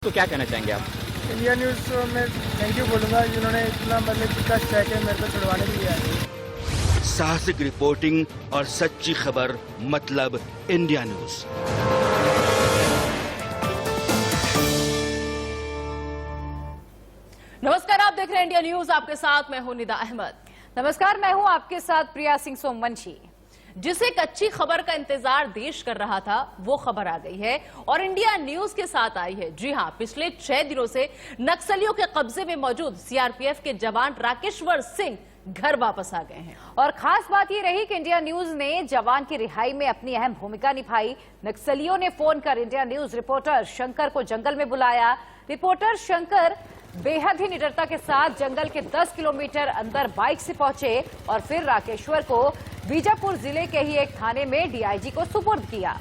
तो क्या कहना चाहेंगे आप? इंडिया न्यूज़ में थैंक यू बोलूँगा जिन्होंने इतना मतलब कष्ट सह के मेरे को छुड़वाने के लिए आए। साहसिक रिपोर्टिंग और सच्ची खबर मतलब इंडिया न्यूज। नमस्कार, आप देख रहे हैं इंडिया न्यूज। आपके साथ मैं हूं निदा अहमद। नमस्कार, मैं हूं आपके साथ प्रिया सिंह सोमवंशी। जिस एक अच्छी खबर का इंतजार देश कर रहा था वो खबर आ गई है और इंडिया न्यूज के साथ आई है। जी हां, पिछले 6 दिनों से नक्सलियों के कब्जे में मौजूद सीआरपीएफ के जवान राकेश्वर सिंह घर वापस आ गए हैं। और खास बात ये रही कि इंडिया न्यूज ने जवान की रिहाई में अपनी अहम भूमिका निभाई। नक्सलियों ने फोन कर इंडिया न्यूज रिपोर्टर शंकर को जंगल में बुलाया। रिपोर्टर शंकर बेहद ही निडरता के साथ जंगल के 10 किलोमीटर अंदर बाइक से पहुंचे और फिर राकेश्वर को बीजापुर जिले के ही एक थाने में डीआईजी को सुपुर्द किया।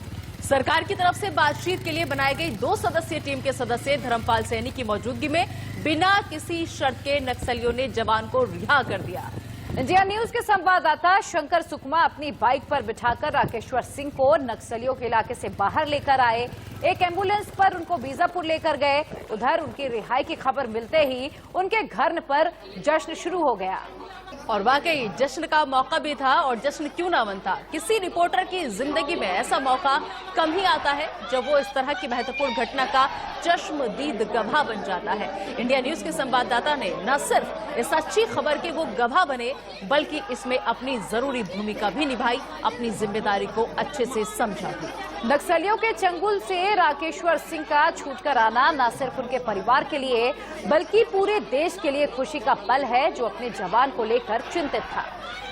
सरकार की तरफ से बातचीत के लिए बनाई गई 2 सदस्यीय टीम के सदस्य धर्मपाल सैनी की मौजूदगी में बिना किसी शर्त के नक्सलियों ने जवान को रिहा कर दिया। इंडिया न्यूज के संवाददाता शंकर सुकमा अपनी बाइक पर बिठाकर राकेश्वर सिंह को नक्सलियों के इलाके से बाहर लेकर आए। एक एम्बुलेंस पर उनको बीजापुर लेकर गए। उधर उनकी रिहाई की खबर मिलते ही उनके घर पर जश्न शुरू हो गया। और वाकई जश्न का मौका भी था, और जश्न क्यों ना मनता। किसी रिपोर्टर की जिंदगी में ऐसा मौका कम ही आता है जब वो इस तरह की महत्वपूर्ण घटना का चश्मदीद गवाह बन जाता है। इंडिया न्यूज के संवाददाता ने न सिर्फ इस अच्छी खबर के वो गवाह बने बल्कि इसमें अपनी जरूरी भूमिका भी निभाई, अपनी जिम्मेदारी को अच्छे से समझा भी। नक्सलियों के चंगुल से राकेश्वर सिंह का छूटकर आना न सिर्फ उनके परिवार के लिए बल्कि पूरे देश के लिए खुशी का पल है, जो अपने जवान को लेकर चिंतित था।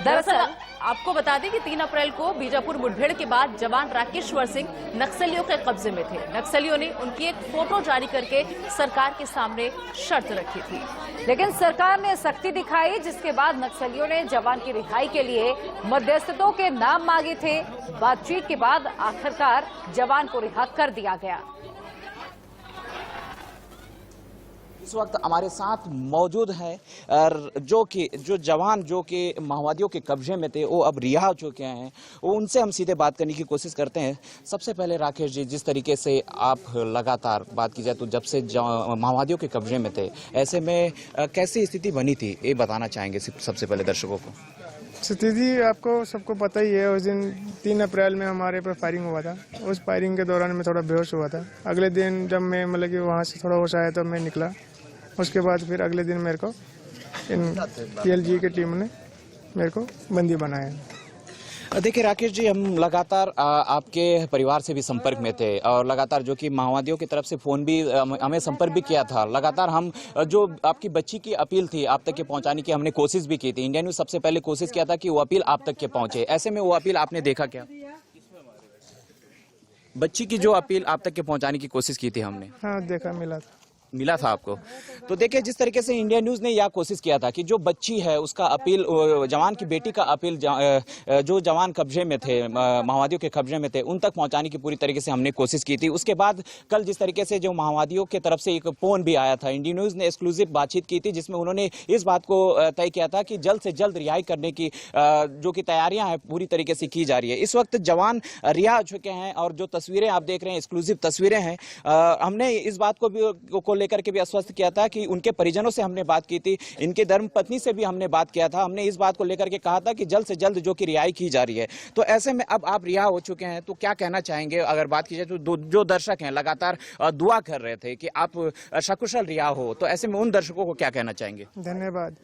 दरअसल आपको बता दें कि 3 अप्रैल को बीजापुर मुठभेड़ के बाद जवान राकेश्वर सिंह नक्सलियों के कब्जे में थे। नक्सलियों ने उनकी एक फोटो जारी करके सरकार के सामने शर्त रखी थी, लेकिन सरकार ने सख्ती दिखाई, जिसके बाद नक्सलियों ने जवान की रिहाई के लिए मध्यस्थों के नाम मांगे थे। बातचीत के बाद आखिरकार जवान को रिहा कर दिया गया। इस वक्त हमारे साथ मौजूद हैं जो जवान जो कि माओवादियों के कब्जे में थे, वो अब रिहा हो चुके हैं। वो उनसे हम सीधे बात करने की कोशिश करते हैं। सबसे पहले राकेश जी, जिस तरीके से आप लगातार बात की जाए तो जब से माओवादियों के कब्जे में थे, ऐसे में कैसी स्थिति बनी थी, ये बताना चाहेंगे सबसे पहले दर्शकों को। स्थिति आपको सबको पता ही है। उस दिन 3 अप्रैल में हमारे पर फायरिंग हुआ था। उस फायरिंग के दौरान मैं थोड़ा बेहोश हुआ था। अगले दिन जब मैं मतलब कि वहाँ से थोड़ा होश आया तो मैं निकला। उसके बाद फिर अगले दिन मेरे को इन पीएलजी की टीम ने मेरे को बंदी बनाया। देखिए राकेश जी, हम लगातार आपके परिवार से भी संपर्क में थे और लगातार जो कि माओवादियों की तरफ से फोन भी हमें संपर्क भी किया था। लगातार हम जो आपकी बच्ची की अपील थी आप तक के पहुंचाने की हमने कोशिश भी की थी। इंडिया न्यूज सबसे पहले कोशिश किया था कि वो अपील आप तक के पहुंचे। ऐसे में वो अपील आपने देखा क्या? बच्ची की जो अपील आप तक के पहुंचाने की कोशिश की थी हमने। हाँ, देखा, मिला था आपको। तो देखिए, जिस तरीके से इंडिया न्यूज ने यह कोशिश किया था कि जो बच्ची है उसका अपील, जवान की बेटी का अपील जो जवान कब्जे में थे, माओवादियों के कब्जे में थे, उन तक पहुंचाने की पूरी तरीके से हमने कोशिश की थी। उसके बाद कल जिस तरीके से जो माओवादियों की तरफ से एक फोन भी आया था, इंडिया न्यूज ने एक्सक्लूसिव बातचीत की थी जिसमें उन्होंने इस बात को तय किया था कि जल्द से जल्द रिहाई करने की जो कि तैयारियां हैं पूरी तरीके से की जा रही है। इस वक्त जवान रिहा हो चुके हैं और जो तस्वीरें आप देख रहे हैं एक्सक्लूसिव तस्वीरें हैं। हमने इस बात को लेकर के भी आश्वस्त किया था कि उनके परिजनों से हमने बात की थी, इनके धर्मपत्नी से भी हमने बात किया था। हमने इस बात को लेकर के कहा था कि जल्द से जल्द जो कि रिहाई की जा रही है। तो ऐसे में अब आप रिहा हो चुके हैं, तो क्या कहना चाहेंगे? अगर बात की जाए तो जो दर्शक हैं लगातार दुआ कर रहे थे कि आप सकुशल रिहा हो, तो ऐसे में उन दर्शकों को क्या कहना चाहेंगे? धन्यवाद,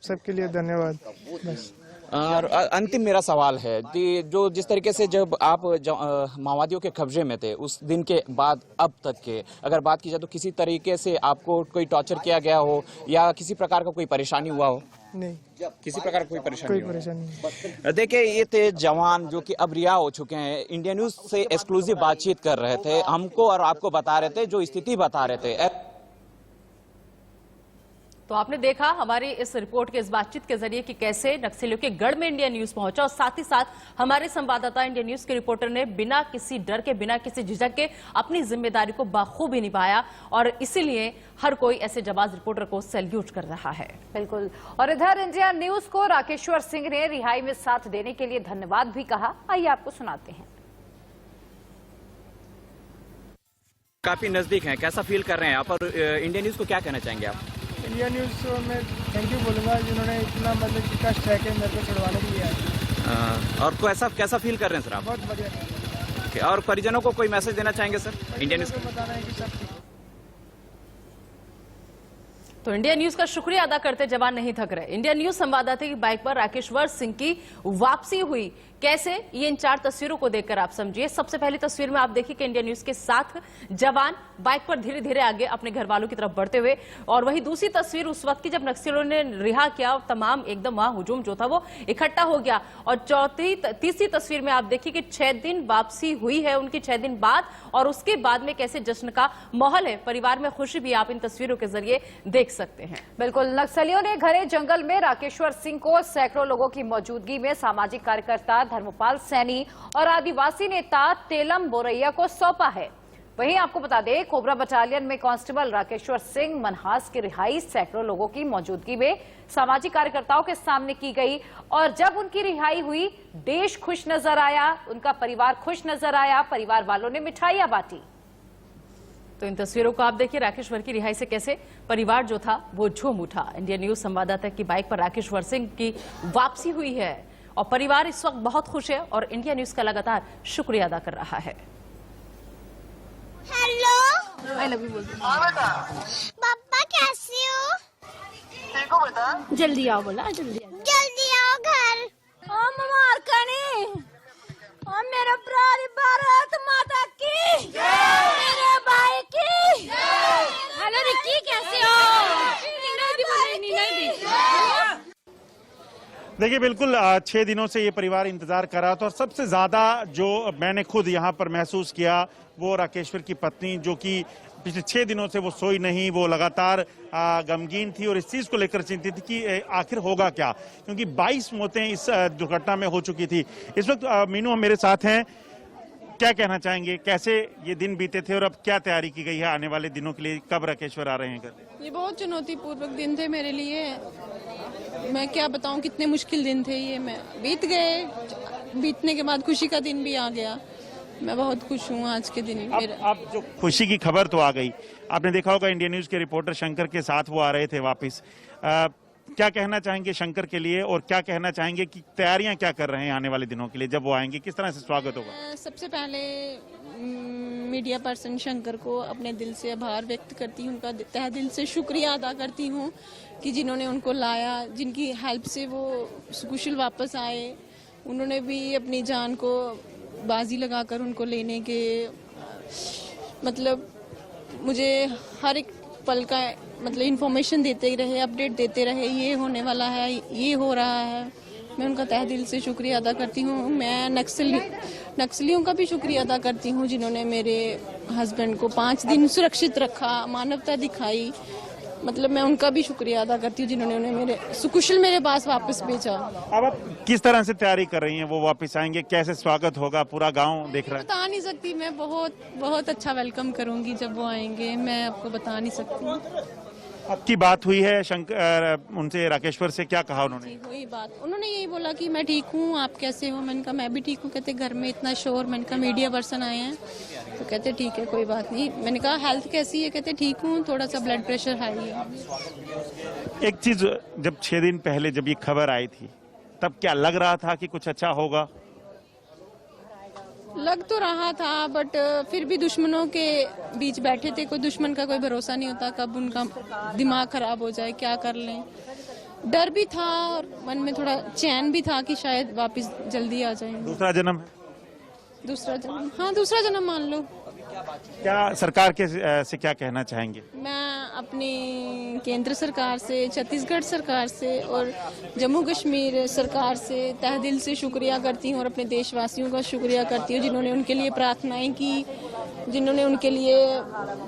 सबके लिए धन्यवाद। बस। और अंतिम मेरा सवाल है कि जो जिस तरीके से जब आप माओवादियों के कब्जे में थे उस दिन के बाद अब तक के अगर बात की जाए तो किसी तरीके से आपको कोई टॉर्चर किया गया हो या किसी प्रकार का कोई परेशानी हुआ हो? नहीं, किसी प्रकार की कोई परेशानी नहीं। देखिए, ये थे जवान जो कि अब रिहा हो चुके हैं। इंडिया न्यूज से एक्सक्लूसिव बातचीत कर रहे थे, हमको और आपको बता रहे थे, जो स्थिति बता रहे थे। तो आपने देखा हमारी इस रिपोर्ट के, इस बातचीत के जरिए कि कैसे नक्सलियों के गढ़ में इंडिया न्यूज पहुंचा और साथ ही साथ हमारे संवाददाता इंडिया न्यूज के रिपोर्टर ने बिना किसी डर के, बिना किसी झिझक के अपनी जिम्मेदारी को बाखूबी निभाया और इसीलिए हर कोई ऐसे जाबाज रिपोर्टर को सैल्यूट कर रहा है। बिल्कुल। और इधर इंडिया न्यूज को राकेश्वर सिंह ने रिहाई में साथ देने के लिए धन्यवाद भी कहा। आइए आपको सुनाते हैं। काफी नजदीक हैं, कैसा फील कर रहे हैं आप और इंडिया न्यूज को क्या कहना चाहेंगे आप? इंडिया न्यूज़ को मैं थैंक यू बोलूँगा जिन्होंने इतना मतलब कि कष्ट रह के मेरे को छुड़वाने के लिए आए। और कैसा फील कर रहे हैं सर आप? बहुत बढ़िया। Okay, और परिजनों को कोई मैसेज देना चाहेंगे सर इंडिया न्यूज को बताना है कि सब तो इंडिया न्यूज का शुक्रिया अदा करते जवान नहीं थक रहे। इंडिया न्यूज संवाददाता की बाइक पर राकेश्वर सिंह की वापसी हुई, कैसे, ये इन 4 तस्वीरों को देखकर आप समझिए। सबसे पहली तस्वीर में आप देखिए कि इंडिया न्यूज के साथ जवान बाइक पर धीरे धीरे आगे अपने घर वालों की तरफ बढ़ते हुए, और वही दूसरी तस्वीर उस वक्त की जब नक्सलियों ने रिहा किया, तमाम एकदम वहां हुजूम जो था वो इकट्ठा हो गया। और तीसरी तस्वीर में आप देखिए कि 6 दिन वापसी हुई है उनकी, 6 दिन बाद, और उसके बाद में कैसे जश्न का माहौल है, परिवार में खुशी भी आप इन तस्वीरों के जरिए देख सकते हैं। बिल्कुल, नक्सलियों ने घने जंगल में राकेश्वर सिंह को सैकड़ों लोगों की मौजूदगी में सामाजिक कार्यकर्ता धर्मपाल सैनी और आदिवासी नेता तेलम बोरैया को सौंपा है। वहीं आपको बता दें, कोबरा बटालियन में कांस्टेबल राकेश्वर सिंह मनहास की रिहाई सैकड़ों लोगों की मौजूदगी में सामाजिक कार्यकर्ताओं के सामने की गई, और जब उनकी रिहाई हुई, देश खुश नजर आया, उनका परिवार खुश नजर आया, परिवार वालों ने मिठाइयां बांटी। तो इन तस्वीरों को आप देखिए, राकेश्वर की रिहाई से कैसे परिवार जो था वो झूम उठा। इंडिया न्यूज संवाददाता की बाइक पर राकेश्वर सिंह की वापसी हुई है और परिवार इस वक्त बहुत खुश है और इंडिया न्यूज का लगातार शुक्रिया अदा कर रहा है। हेलो, आई लव यू बोल दो। पापा कैसे हो? ठीक हो बेटा? जल्दी आओ, बोला जल्दी आओ। जल्दी आओ घर। ओ ममार कनी, ओ मेरा प्यारी भारत माता की, मेरे भाई की। हेलो रिक्की, कैसे हो? देखिए, बिल्कुल 6 दिनों से ये परिवार इंतजार कर रहा था, और सबसे ज्यादा जो मैंने खुद यहाँ पर महसूस किया वो राकेश्वर की पत्नी, जो कि पिछले 6 दिनों से वो सोई नहीं, वो लगातार गमगीन थी और इस चीज को लेकर चिंतित थी कि आखिर होगा क्या, क्योंकि 22 मौतें इस दुर्घटना में हो चुकी थी। इस वक्त मीनू मेरे साथ हैं, क्या कहना चाहेंगे, कैसे ये दिन बीते थे और अब क्या तैयारी की गई है आने वाले दिनों के लिए, कब राकेश्वर आ रहे हैं घर? ये बहुत चुनौतीपूर्वक दिन थे मेरे लिए, मैं क्या बताऊं कितने मुश्किल दिन थे ये। मैं बीत गए, बीतने के बाद खुशी का दिन भी आ गया। मैं बहुत खुश हूँ आज के दिन। अब जो खुशी की खबर तो आ गई, आपने देखा होगा इंडिया न्यूज के रिपोर्टर शंकर के साथ वो आ रहे थे वापस। क्या कहना चाहेंगे शंकर के लिए, और क्या कहना चाहेंगे कि तैयारियां क्या कर रहे हैं आने वाले दिनों के लिए, जब वो आएंगे किस तरह से स्वागत होगा? सबसे पहले मीडिया पर्सन शंकर को अपने दिल से आभार व्यक्त करती हूँ, उनका तहे दिल से शुक्रिया अदा करती हूँ कि जिन्होंने उनको लाया, जिनकी हेल्प से वो कुशल वापस आए। उन्होंने भी अपनी जान को बाजी लगाकर उनको लेने के, मतलब मुझे हर एक पल का मतलब इन्फॉर्मेशन देते रहे, अपडेट देते रहे, ये होने वाला है, ये हो रहा है। मैं उनका तहे दिल से शुक्रिया अदा करती हूँ। मैं नक्सलियों का भी शुक्रिया अदा करती हूँ जिन्होंने मेरे हस्बैंड को 5 दिन सुरक्षित रखा, मानवता दिखाई। मतलब मैं उनका भी शुक्रिया अदा करती हूँ जिन्होंने उन्हें मेरे सुकुशल मेरे पास वापस भेजा। अब आप किस तरह से तैयारी कर रही हैं, वो वापस आएंगे, कैसे स्वागत होगा, पूरा गांव देख रहा है? बता नहीं सकती, मैं बहुत अच्छा वेलकम करूंगी जब वो आएंगे, मैं आपको बता नहीं सकती। आपकी बात हुई है शंकर उनसे, राकेश्वर से, क्या कहा उन्होंने? हुई बात, उन्होंने यही बोला कि मैं ठीक हूँ, आप कैसे हो? मैंने कहा मैं भी ठीक हूँ। कहते घर में इतना शोर, मैंने कहा मीडिया पर्सन आए हैं, तो कहते ठीक है कोई बात नहीं। मैंने कहा हेल्थ कैसी है? कहते ठीक हूँ, थोड़ा सा ब्लड प्रेशर हाई है। एक चीज, जब 6 दिन पहले जब ये खबर आई थी, तब क्या लग रहा था कि कुछ अच्छा होगा? लग तो रहा था, बट फिर भी दुश्मनों के बीच बैठे थे, कोई दुश्मन का कोई भरोसा नहीं होता, कब उनका दिमाग खराब हो जाए, क्या कर लें। डर भी था और मन में थोड़ा चैन भी था कि शायद वापस जल्दी आ जाए। दूसरा जन्म है? दूसरा जन्म, हाँ दूसरा जन्म मान लो। क्या सरकार के से क्या कहना चाहेंगे? मैं अपनी केंद्र सरकार से, छत्तीसगढ़ सरकार से और जम्मू कश्मीर सरकार से तहे दिल से शुक्रिया करती हूँ, और अपने देशवासियों का शुक्रिया करती हूँ जिन्होंने उनके लिए प्रार्थनाएं की, जिन्होंने उनके लिए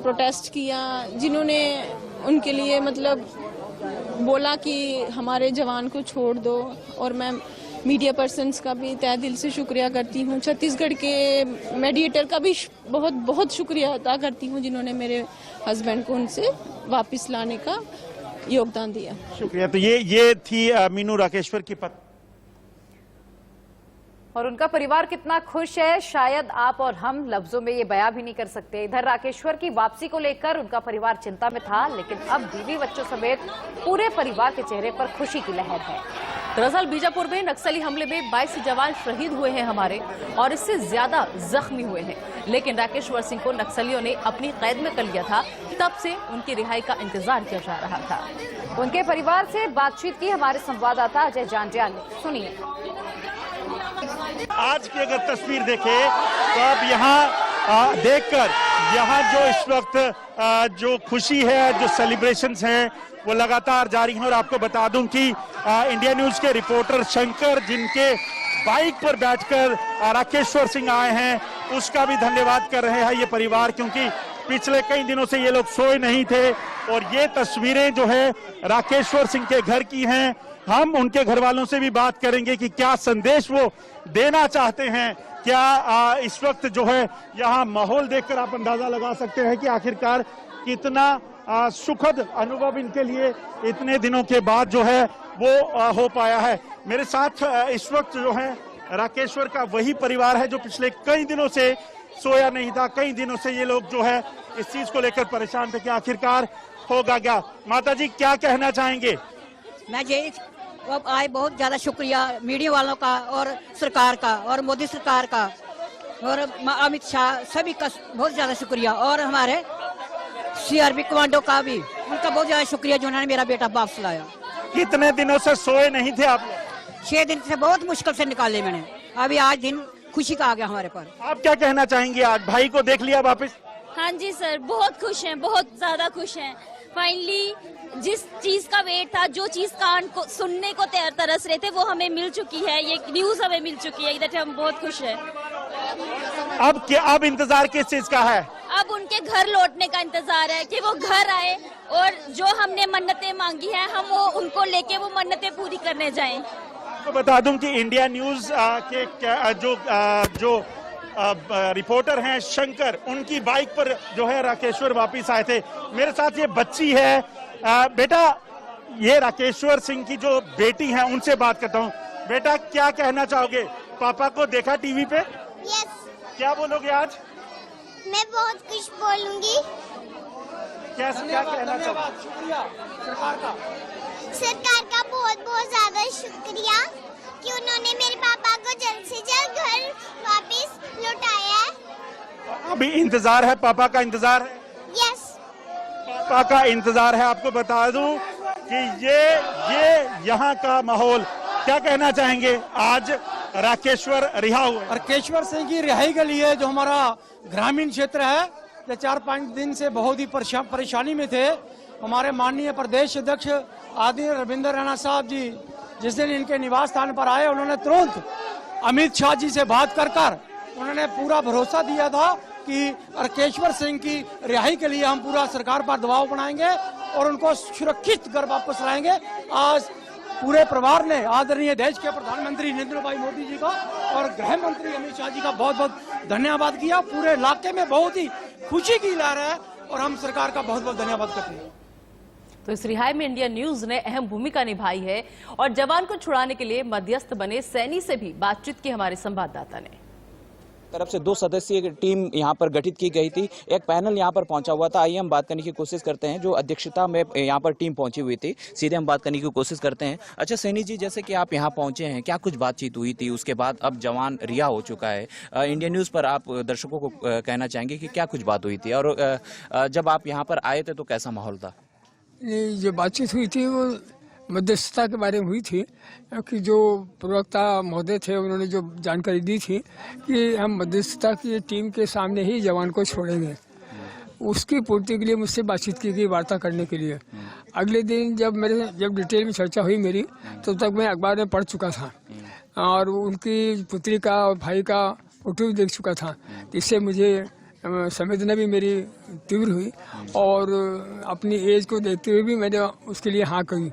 प्रोटेस्ट किया, जिन्होंने उनके लिए मतलब बोला कि हमारे जवान को छोड़ दो। और मैं मीडिया पर्सन्स का भी तहे दिल से शुक्रिया करती हूँ, छत्तीसगढ़ के मीडिएटर का भी बहुत शुक्रिया अदा करती हूँ जिन्होंने मेरे हस्बैंड को उनसे वापस लाने का योगदान दिया। शुक्रिया। तो ये थी मीनू राकेश्वर की पत्नी। और उनका परिवार कितना खुश है शायद आप और हम लफ्जों में ये बयां भी नहीं कर सकते। इधर राकेश्वर की वापसी को लेकर उनका परिवार चिंता में था, लेकिन अब बीवी बच्चों समेत पूरे परिवार के चेहरे पर खुशी की लहर है। दरअसल बीजापुर में नक्सली हमले में 22 जवान शहीद हुए हैं हमारे, और इससे ज्यादा जख्मी हुए हैं, लेकिन राकेश्वर सिंह को नक्सलियों ने अपनी कैद में कर लिया था। तब से उनकी रिहाई का इंतजार किया जा रहा था। उनके परिवार से बातचीत की हमारे संवाददाता अजय जांजिया ने, सुनिए। आज की अगर तस्वीर देखें तो अब यहाँ देखकर यहाँ जो इस वक्त जो खुशी है, जो सेलिब्रेशंस हैं, वो लगातार जारी हैं। और आपको बता दूं कि इंडिया न्यूज के रिपोर्टर शंकर, जिनके बाइक पर बैठकर राकेश्वर सिंह आए हैं, उसका भी धन्यवाद कर रहे हैं ये परिवार, क्योंकि पिछले कई दिनों से ये लोग सोए नहीं थे। और ये तस्वीरें जो है राकेश्वर सिंह के घर की हैं। हम उनके घर वालों से भी बात करेंगे कि क्या संदेश वो देना चाहते हैं। क्या इस वक्त जो है यहाँ माहौल देखकर आप अंदाजा लगा सकते हैं कि आखिरकार कितना सुखद अनुभव इनके लिए इतने दिनों के बाद जो है वो हो पाया है। मेरे साथ इस वक्त जो है राकेश्वर का वही परिवार है जो पिछले कई दिनों से सोया नहीं था। कई दिनों से ये लोग जो है इस चीज को लेकर परेशान थे कि आखिरकार होगा क्या। माता जी क्या कहना चाहेंगे? मैं यही अब आए, बहुत ज्यादा शुक्रिया मीडिया वालों का और सरकार का और मोदी सरकार का और अमित शाह सभी का बहुत ज्यादा शुक्रिया, और हमारे सीआरपी कमांडो का भी उनका बहुत ज्यादा शुक्रिया जिन्होंने मेरा बेटा वापस लाया। कितने दिनों से सोए नहीं थे आप? 6 दिन से बहुत मुश्किल से निकाले मैंने, अभी आज दिन खुशी का आ गया हमारे पर। आप क्या कहना चाहेंगे? आज भाई को देख लिया वापस? हाँ जी सर, बहुत खुश हैं, बहुत ज्यादा खुश हैं। फाइनली जिस चीज का वेट था, जो चीज कान को सुनने को तरस रहे थे, वो हमें मिल चुकी है। ये न्यूज हमें मिल चुकी है, इधर हम बहुत खुश हैं। अब क्या, अब इंतजार किस चीज का है? अब उनके घर लौटने का इंतजार है कि वो घर आए और जो हमने मन्नतें मांगी हैं हम वो उनको लेके वो मन्नतें पूरी करने जाएं। तो बता दूं कि इंडिया न्यूज के जो रिपोर्टर हैं शंकर, उनकी बाइक पर जो है राकेश्वर वापिस आए थे। मेरे साथ ये बच्ची है। बेटा, ये राकेश्वर सिंह की जो बेटी है उनसे बात करता हूँ। बेटा क्या कहना चाहोगे? पापा को देखा टीवी पे? यस। क्या बोलोगे आज? मैं बहुत कुछ बोलूंगी। क्या कहना चाहोगे? सरकार का बहुत बहुत ज्यादा शुक्रिया कि उन्होंने मेरे पापा को जल्द से जल्द घर वापस लौटाया है। अभी इंतजार है, पापा का इंतजार है? यस, पापा का इंतजार है। आपको बता दूं कि ये यहाँ का माहौल, क्या कहना चाहेंगे? आज राकेश्वर रिहा हुए। राकेश्वर सिंह की रिहाई के लिए जो हमारा ग्रामीण क्षेत्र है, ये 4-5 दिन से बहुत ही परेशानी में थे। हमारे माननीय प्रदेश अध्यक्ष आदरणीय रविंद्र राणा साहब जी जिस दिन इनके निवास स्थान पर आए, उन्होंने तुरंत अमित शाह जी से बात कर उन्होंने पूरा भरोसा दिया था कि राकेश्वर सिंह की रिहाई के लिए हम पूरा सरकार पर दबाव बनाएंगे और उनको सुरक्षित घर वापस लाएंगे। आज पूरे परिवार ने आदरणीय देश के प्रधानमंत्री नरेंद्र भाई मोदी जी का और गृह मंत्री अमित शाह जी का बहुत बहुत धन्यवाद किया। पूरे इलाके में बहुत ही खुशी की लहर है और हम सरकार का बहुत बहुत धन्यवाद करते हैं। तो इस रिहाई में इंडिया न्यूज ने अहम भूमिका निभाई है और जवान को छुड़ाने के लिए मध्यस्थ बने सैनी से भी बातचीत की हमारे संवाददाता ने। तरफ से 2 सदस्यीय टीम यहाँ पर गठित की गई थी। एक पैनल यहाँ पर पहुंचा हुआ था। आइए हम बात करने की कोशिश करते हैं। जो अध्यक्षता में यहाँ पर टीम पहुंची हुई थी, सीधे हम बात करने की कोशिश करते हैं। अच्छा सैनी जी, जैसे कि आप यहाँ पहुंचे हैं, क्या कुछ बातचीत हुई थी? उसके बाद अब जवान रिहा हो चुका है। इंडिया न्यूज पर आप दर्शकों को कहना चाहेंगे कि क्या कुछ बात हुई थी और जब आप यहाँ पर आए थे तो कैसा माहौल था? जो बातचीत हुई थी वो मध्यस्थता के बारे में हुई थी, कि जो प्रवक्ता महोदय थे उन्होंने जो जानकारी दी थी कि हम मध्यस्थता की टीम के सामने ही जवान को छोड़ेंगे, उसकी पूर्ति के लिए मुझसे बातचीत की गई, वार्ता करने के लिए। अगले दिन जब डिटेल में चर्चा हुई मेरी, तो तक मैं अखबार में पढ़ चुका था और उनकी पुत्री का और भाई का फोटो भी देख चुका था। इससे मुझे संवेदना भी मेरी तीव्र हुई और अपनी एज को देखते हुए भी मैंने उसके लिए हाँ कही।